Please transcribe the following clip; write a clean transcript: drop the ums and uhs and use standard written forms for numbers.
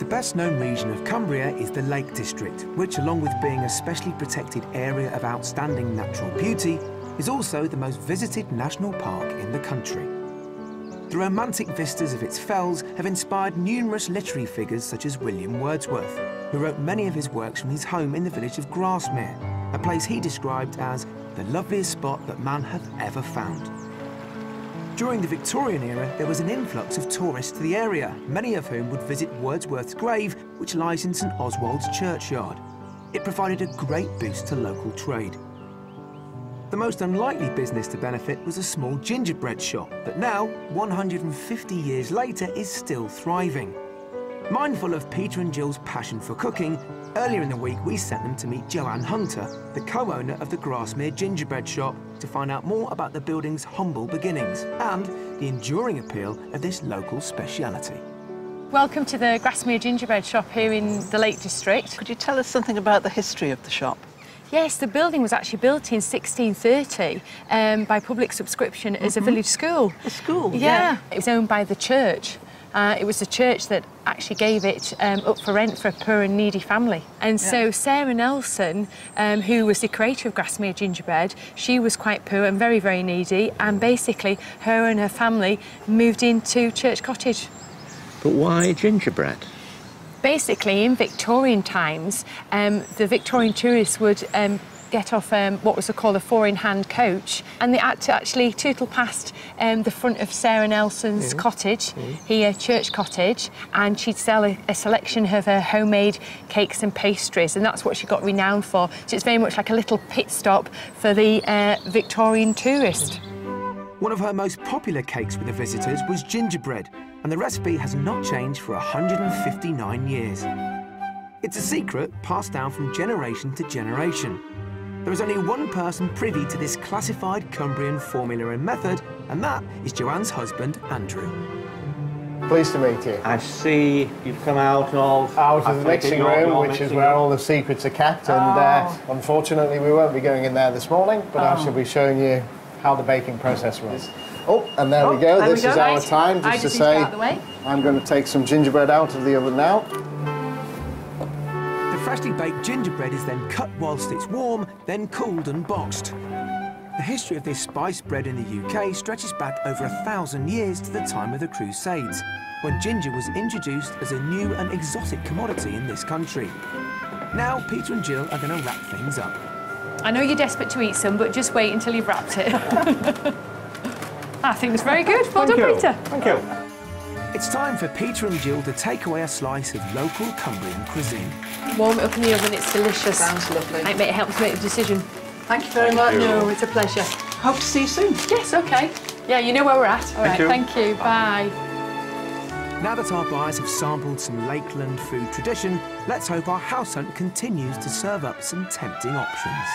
best known region of Cumbria is the Lake District, which, along with being a specially protected area of outstanding natural beauty, is also the most visited national park in the country. The romantic vistas of its fells have inspired numerous literary figures such as William Wordsworth, who wrote many of his works from his home in the village of Grasmere, a place he described as the loveliest spot that man hath ever found. During the Victorian era, there was an influx of tourists to the area, many of whom would visit Wordsworth's grave, which lies in St Oswald's churchyard. It provided a great boost to local trade. The most unlikely business to benefit was a small gingerbread shop that now, 150 years later, is still thriving. Mindful of Peter and Jill's passion for cooking, earlier in the week we sent them to meet Joanne Hunter, the co-owner of the Grasmere Gingerbread shop, to find out more about the building's humble beginnings and the enduring appeal of this local speciality. Welcome to the Grasmere Gingerbread shop here in the Lake District. Could you tell us something about the history of the shop? Yes, the building was actually built in 1630 by public subscription as a village school. A school? Yeah. It was owned by the church. It was the church that actually gave it up for rent for a poor and needy family. And so Sarah Nelson, who was the creator of Grasmere Gingerbread, she was quite poor and very, very needy, and basically her and her family moved into Church Cottage. But why gingerbread? Basically, in Victorian times, the Victorian tourists would get off what was called a four-in-hand coach, and they had to actually tootle past the front of Sarah Nelson's cottage, here, Church Cottage, and she'd sell a selection of her homemade cakes and pastries, and that's what she got renowned for. So it's very much like a little pit stop for the Victorian tourist. One of her most popular cakes with the visitors was gingerbread, and the recipe has not changed for 159 years. It's a secret passed down from generation to generation. There is only one person privy to this classified Cumbrian formula and method, and that is Joanne's husband, Andrew. Pleased to meet you. I see you've come out of... Out of the mixing room, which is where all the secrets are kept, and unfortunately we won't be going in there this morning, but I shall be showing you how the baking process runs. Oh, and there we go. This is our time, just to say, I'm going to take some gingerbread out of the oven now. The freshly baked gingerbread is then cut whilst it's warm, then cooled and boxed. The history of this spiced bread in the UK stretches back over 1,000 years to the time of the Crusades, when ginger was introduced as a new and exotic commodity in this country. Now, Peter and Jill are going to wrap things up. I know you're desperate to eat some, but just wait until you've wrapped it. I think it's very good. Well done, Peter. Thank you. It's time for Peter and Jill to take away a slice of local Cumbrian cuisine. Warm it up in the oven, it's delicious. Sounds lovely. It helps make the decision. Thank you very much. No, it's a pleasure. Hope to see you soon. Yes, OK. Yeah, you know where we're at. All right, thank you. Bye. Now that our buyers have sampled some Lakeland food tradition, let's hope our house hunt continues to serve up some tempting options.